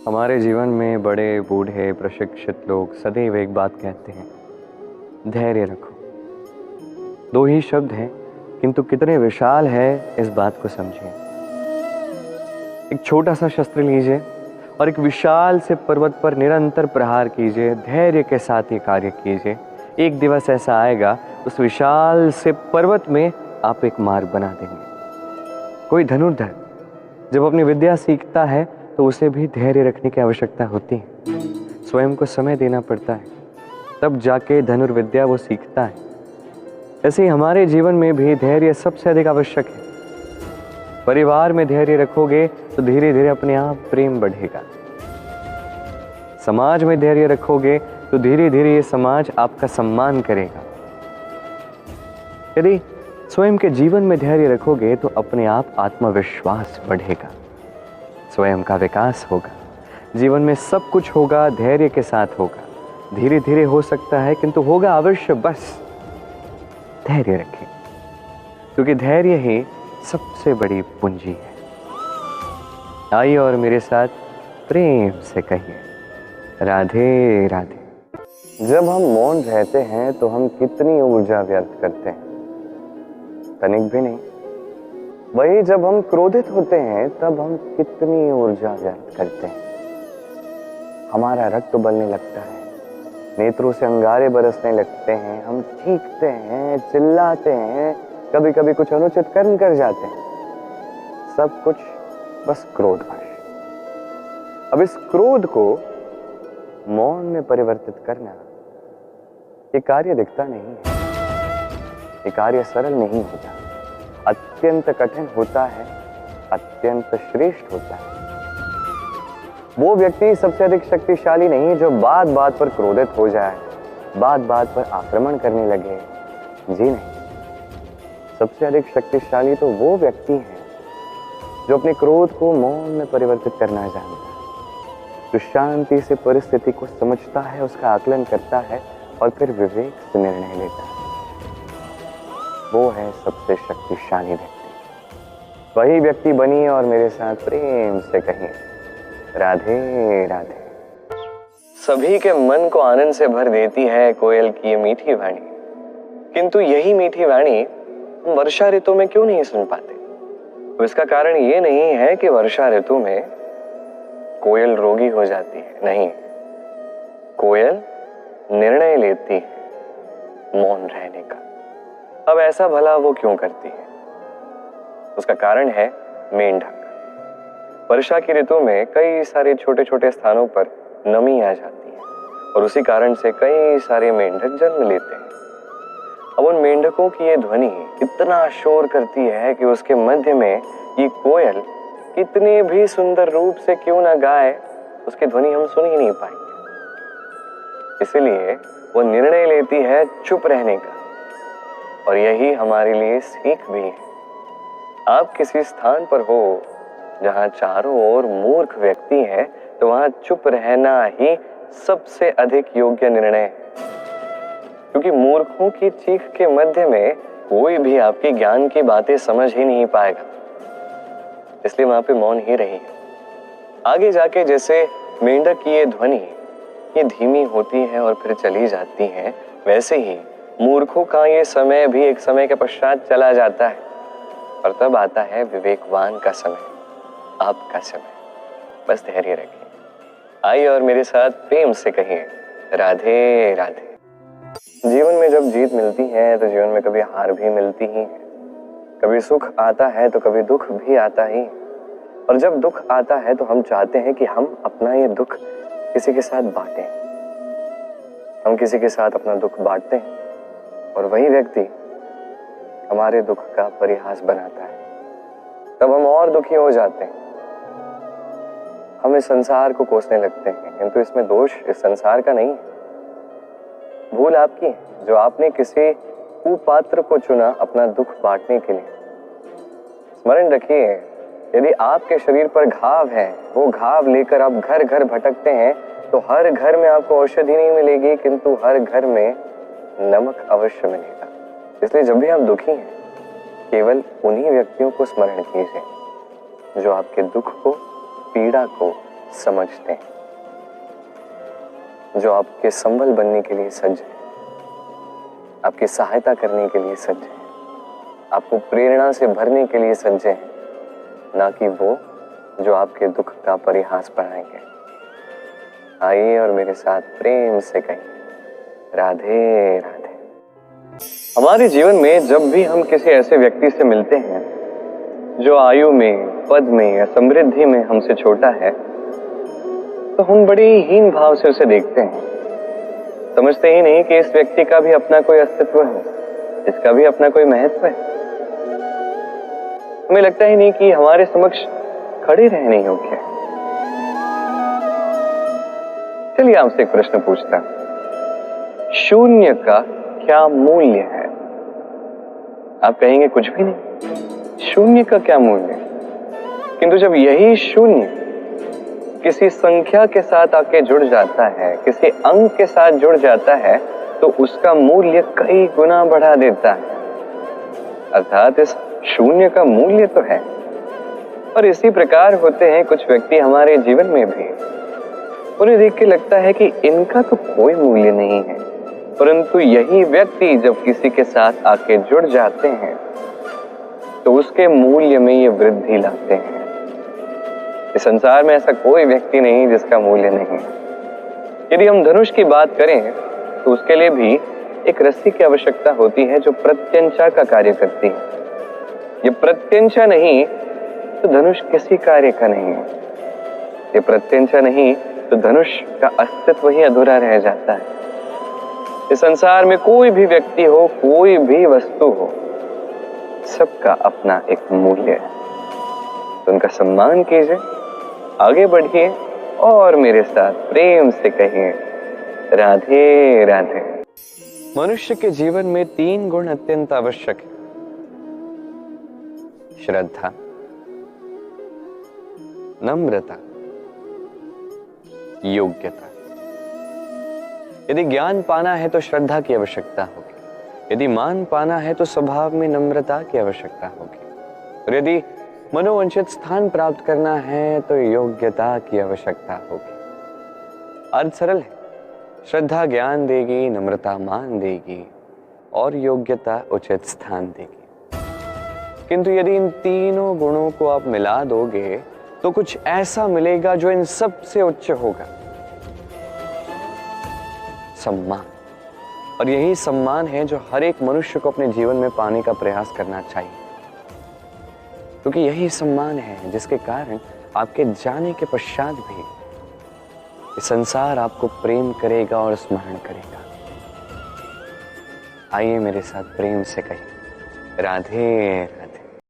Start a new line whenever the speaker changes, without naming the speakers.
हमारे जीवन में बड़े बूढ़े प्रशिक्षित लोग सदैव एक बात कहते हैं, धैर्य रखो। दो ही शब्द हैं, किंतु कितने विशाल है इस बात को समझिए। एक छोटा सा शस्त्र लीजिए और एक विशाल से पर्वत पर निरंतर प्रहार कीजिए, धैर्य के साथ ये कार्य कीजिए। एक दिवस ऐसा आएगा, उस विशाल से पर्वत में आप एक मार्ग बना देंगे। कोई धनुर्धर जब अपनी विद्या सीखता है तो उसे भी धैर्य रखने की आवश्यकता होती है। स्वयं को समय देना पड़ता है, तब जाके धनुर्विद्या वो सीखता है। ऐसे ही हमारे जीवन में भी धैर्य सबसे अधिक आवश्यक है। परिवार में धैर्य रखोगे तो धीरे धीरे अपने आप प्रेम बढ़ेगा। समाज में धैर्य रखोगे तो धीरे धीरे ये समाज आपका सम्मान करेगा। यदि स्वयं के जीवन में धैर्य रखोगे तो अपने आप आत्मविश्वास बढ़ेगा, स्वयं का विकास होगा, जीवन में सब कुछ होगा, धैर्य के साथ होगा। धीरे धीरे हो सकता है किंतु होगा अवश्य। बस धैर्य रखें, क्योंकि धैर्य ही सबसे बड़ी पूंजी है। आइए और मेरे साथ प्रेम से कहिए, राधे राधे। जब हम मौन रहते हैं तो हम कितनी ऊर्जा व्यर्थ करते हैं, तनिक भी नहीं। वही जब हम क्रोधित होते हैं तब हम कितनी ऊर्जा व्यर्थ करते हैं। हमारा रक्त उबलने लगता है, नेत्रों से अंगारे बरसने लगते हैं, हम चीखते हैं, चिल्लाते हैं, कभी कभी कुछ अनुचित कर्म कर जाते हैं। सब कुछ बस क्रोधवश। अब इस क्रोध को मौन में परिवर्तित करना ये कार्य दिखता नहीं है, ये कार्य सरल नहीं होता, अत्यंत कठिन होता है, अत्यंत श्रेष्ठ होता है। वो व्यक्ति सबसे अधिक शक्तिशाली नहीं जो बात बात पर क्रोधित हो जाए, बात बात पर आक्रमण करने लगे। जी नहीं, सबसे अधिक शक्तिशाली तो वो व्यक्ति है जो अपने क्रोध को मौन में परिवर्तित करना जानता है, जो शांति से परिस्थिति को समझता है, उसका आकलन करता है और फिर विवेक से निर्णय लेता है। वो है सबसे शक्तिशाली व्यक्ति। वही व्यक्ति बनिए और मेरे साथ प्रेम से कहिए, राधे राधे। सभी के मन को आनंद से भर देती है कोयल की ये मीठी वाणी, किंतु यही मीठी वाणी हम वर्षा ऋतु में क्यों नहीं सुन पाते? तो इसका कारण ये नहीं है कि वर्षा ऋतु में कोयल रोगी हो जाती है, नहीं। कोयल निर्णय लेती है मौन रहने का। अब ऐसा भला वो क्यों करती है? उसका कारण है मेंढक। वर्षा की ऋतु में कई सारे छोटे छोटे स्थानों पर नमी आ जाती है और उसी कारण से कई सारे मेंढक जन्म लेते हैं। अब उन मेंढकों की ये ध्वनि इतना शोर करती है कि उसके मध्य में ये कोयल कितने भी सुंदर रूप से क्यों ना गाए, उसकी ध्वनि हम सुन ही नहीं पाएंगे। इसलिए वो निर्णय लेती है चुप रहने का, और यही हमारे लिए सीख भी है। आप किसी स्थान पर हो जहां चारों ओर मूर्ख व्यक्ति हैं, तो वहां चुप रहना ही सबसे अधिक योग्य निर्णय है, क्योंकि मूर्खों की चीख के मध्य में कोई भी आपकी ज्ञान की बातें समझ ही नहीं पाएगा। इसलिए वहां पे मौन ही रही है। आगे जाके जैसे मेंढक की ये ध्वनि ये धीमी होती है और फिर चली जाती है, वैसे ही मूर्खों का ये समय भी एक समय के पश्चात चला जाता है, और तब आता है विवेकवान का समय, आपका समय। बस धैर्य रखिए। आइए और मेरे साथ प्रेम से कहिए, राधे राधे। जीवन में जब जीत मिलती है तो जीवन में कभी हार भी मिलती ही है, कभी सुख आता है तो कभी दुख भी आता ही। और जब दुख आता है तो हम चाहते हैं कि हम अपना ये दुख किसी के साथ बांटें। हम किसी के साथ अपना दुख बांटते हैं और वही व्यक्ति हमारे दुख का परिहास बनाता है, तब हम और दुखी हो जाते हैं। हम इस संसार को कोसने लगते हैं, किंतु इसमें दोष इस संसार का नहीं है, भूल आपकी है, जो आपने किसी कुपात्र को चुना अपना दुख बांटने के लिए। स्मरण रखिए, यदि आपके शरीर पर घाव है, वो घाव लेकर आप घर घर भटकते हैं, तो हर घर में आपको औषधि नहीं मिलेगी, किंतु हर घर में नमक अवश्य मिलेगा। इसलिए जब भी आप दुखी हैं, केवल उन्हीं व्यक्तियों को स्मरण कीजिए जो आपके दुख को, पीड़ा को समझते हैं, जो आपके संबल बनने के लिए सज्ज है, आपकी सहायता करने के लिए सज्ज है, आपको प्रेरणा से भरने के लिए सज्ज है, ना कि वो जो आपके दुख का परिहास बढ़ाएंगे। आइए और मेरे साथ प्रेम से कहिए, राधे राधे। हमारे जीवन में जब भी हम किसी ऐसे व्यक्ति से मिलते हैं जो आयु में, पद में या समृद्धि में हमसे छोटा है, तो हम बड़े हीन भाव से उसे देखते हैं। समझते ही नहीं कि इस व्यक्ति का भी अपना कोई अस्तित्व है, इसका भी अपना कोई महत्व है। हमें लगता ही नहीं कि हमारे समक्ष खड़े रहने योग्य है। चलिए आपसे एक प्रश्न पूछता हूं, शून्य का क्या मूल्य है? आप कहेंगे कुछ भी नहीं, शून्य का क्या मूल्य? किंतु जब यही शून्य किसी संख्या के साथ आके जुड़ जाता है, किसी अंक के साथ जुड़ जाता है, तो उसका मूल्य कई गुना बढ़ा देता है। अर्थात इस शून्य का मूल्य तो है। और इसी प्रकार होते हैं कुछ व्यक्ति हमारे जीवन में भी। उन्हें देख के लगता है कि इनका तो कोई मूल्य नहीं है, परंतु यही व्यक्ति जब किसी के साथ आके जुड़ जाते हैं तो उसके मूल्य में ये वृद्धि लाते हैं। इस संसार में ऐसा कोई व्यक्ति नहीं जिसका मूल्य नहीं है। यदि हम धनुष की बात करें तो उसके लिए भी एक रस्सी की आवश्यकता होती है जो प्रत्यंचा का कार्य करती है। ये प्रत्यंचा नहीं तो धनुष किसी कार्य का नहीं है। ये प्रत्यंचा नहीं तो धनुष का अस्तित्व ही अधूरा रह जाता है। इस संसार में कोई भी व्यक्ति हो, कोई भी वस्तु हो, सबका अपना एक मूल्य है। तो उनका सम्मान कीजिए, आगे बढ़िए और मेरे साथ प्रेम से कहिए, राधे राधे। मनुष्य के जीवन में 3 गुण अत्यंत आवश्यक है: श्रद्धा, नम्रता, योग्यता। यदि ज्ञान पाना है तो श्रद्धा की आवश्यकता होगी, यदि मान पाना है तो स्वभाव में नम्रता की आवश्यकता होगी, और यदि मनोवांछित स्थान प्राप्त करना है तो योग्यता की आवश्यकता होगी। अर्थ सरल है, श्रद्धा ज्ञान देगी, नम्रता मान देगी और योग्यता उचित स्थान देगी। किंतु यदि इन तीनों गुणों को आप मिला दोगे तो कुछ ऐसा मिलेगा जो इन सब से उच्च होगा, सम्मान। और यही सम्मान है जो हर एक मनुष्य को अपने जीवन में पाने का प्रयास करना चाहिए, क्योंकि यही सम्मान है जिसके कारण आपके जाने के पश्चात भी ये संसार आपको प्रेम करेगा और स्मरण करेगा। आइए मेरे साथ प्रेम से कहिए, राधे राधे।